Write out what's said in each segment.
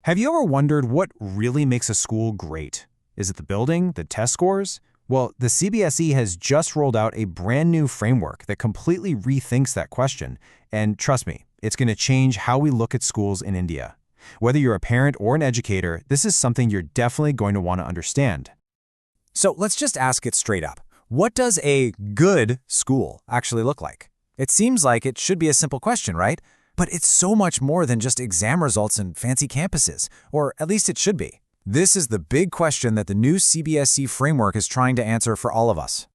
Have you ever wondered what really makes a school great? Is it the building, the test scores? Well, the CBSE has just rolled out a brand new framework that completely rethinks that question. And trust me, it's going to change how we look at schools in India. Whether you're a parent or an educator, this is something you're definitely going to want to understand. So let's just ask it straight up. What does a good school actually look like? It seems like it should be a simple question, right? But it's so much more than just exam results and fancy campuses, or at least it should be. This is the big question that the new CBSE framework is trying to answer for all of us.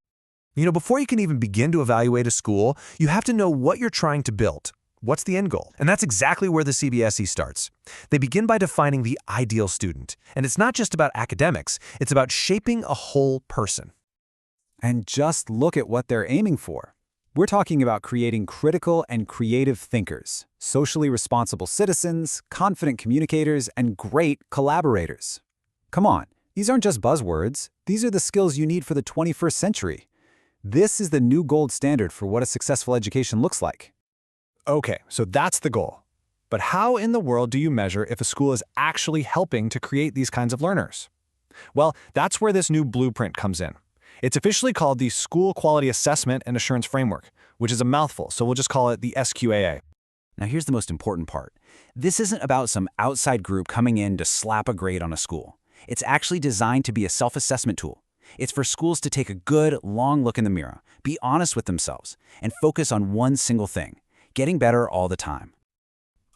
Before you can even begin to evaluate a school, you have to know what you're trying to build. What's the end goal? And that's exactly where the CBSE starts. They begin by defining the ideal student. And it's not just about academics, it's about shaping a whole person. And just look at what they're aiming for. We're talking about creating critical and creative thinkers, socially responsible citizens, confident communicators, and great collaborators. Come on, these aren't just buzzwords. These are the skills you need for the 21st century. This is the new gold standard for what a successful education looks like. Okay, so that's the goal. But how in the world do you measure if a school is actually helping to create these kinds of learners? Well, that's where this new blueprint comes in. It's officially called the School Quality Assessment and Assurance Framework, which is a mouthful, so we'll just call it the SQAA. Now here's the most important part. This isn't about some outside group coming in to slap a grade on a school. It's actually designed to be a self-assessment tool. It's for schools to take a good, long look in the mirror, be honest with themselves, and focus on one single thing: getting better all the time.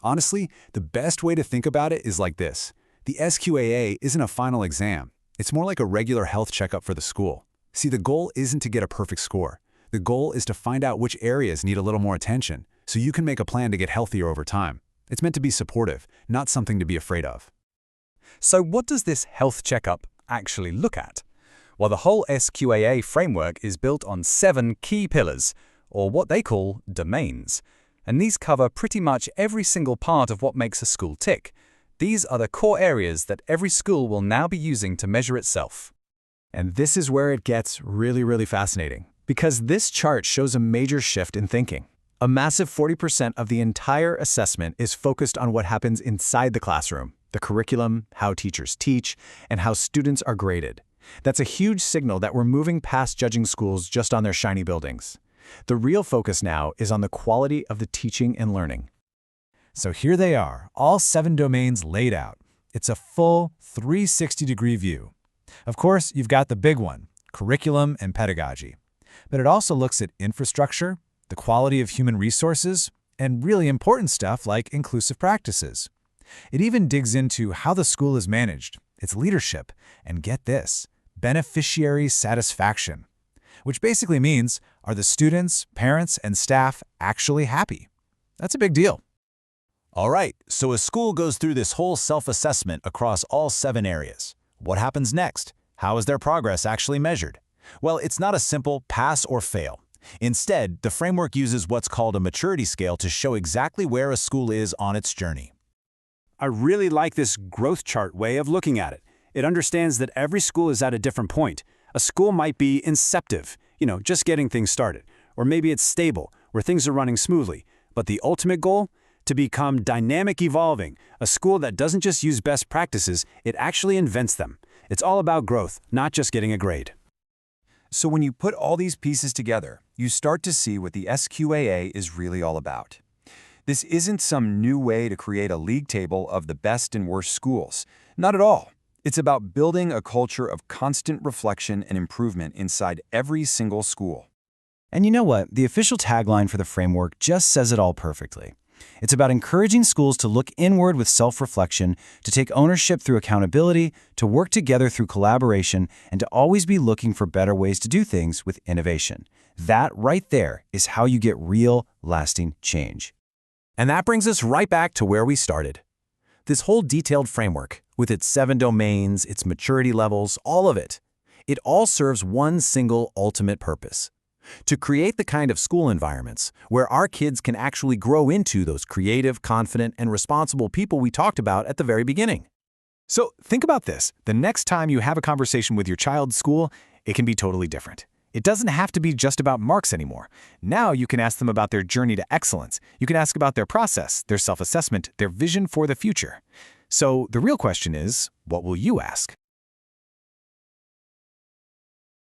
Honestly, the best way to think about it is like this. The SQAA isn't a final exam. It's more like a regular health checkup for the school. See, the goal isn't to get a perfect score. The goal is to find out which areas need a little more attention, so you can make a plan to get healthier over time. It's meant to be supportive, not something to be afraid of. So what does this health checkup actually look at? Well, the whole SQAA framework is built on 7 key pillars, or what they call domains. And these cover pretty much every single part of what makes a school tick. These are the core areas that every school will now be using to measure itself. And this is where it gets really fascinating, because this chart shows a major shift in thinking. A massive 40% of the entire assessment is focused on what happens inside the classroom, the curriculum, how teachers teach, and how students are graded. That's a huge signal that we're moving past judging schools just on their shiny buildings. The real focus now is on the quality of the teaching and learning. So here they are, all 7 domains laid out. It's a full 360-degree view. Of course, you've got the big one, curriculum and pedagogy. But it also looks at infrastructure, the quality of human resources, and really important stuff like inclusive practices. It even digs into how the school is managed, its leadership, and get this, beneficiary satisfaction, which basically means, are the students, parents, and staff actually happy? That's a big deal. All right, so a school goes through this whole self-assessment across all 7 areas. What happens next? How is their progress actually measured? Well, it's not a simple pass or fail. Instead, the framework uses what's called a maturity scale to show exactly where a school is on its journey. I really like this growth chart way of looking at it. It understands that every school is at a different point. A school might be inceptive, just getting things started. Or maybe it's stable, where things are running smoothly. But the ultimate goal? To become dynamic evolving, a school that doesn't just use best practices, it actually invents them. It's all about growth, not just getting a grade. So when you put all these pieces together, you start to see what the SQAA is really all about. This isn't some new way to create a league table of the best and worst schools. Not at all. It's about building a culture of constant reflection and improvement inside every single school. And you know what? The official tagline for the framework just says it all perfectly. It's about encouraging schools to look inward with self-reflection, to take ownership through accountability, to work together through collaboration, and to always be looking for better ways to do things with innovation. That right there is how you get real, lasting change. And that brings us right back to where we started. This whole detailed framework, with its 7 domains, its maturity levels, all of it, it all serves one single ultimate purpose: to create the kind of school environments where our kids can actually grow into those creative, confident, and responsible people we talked about at the very beginning. So think about this. The next time you have a conversation with your child's school, it can be totally different. It doesn't have to be just about marks anymore. Now you can ask them about their journey to excellence. You can ask about their process, their self-assessment, their vision for the future. So the real question is, what will you ask?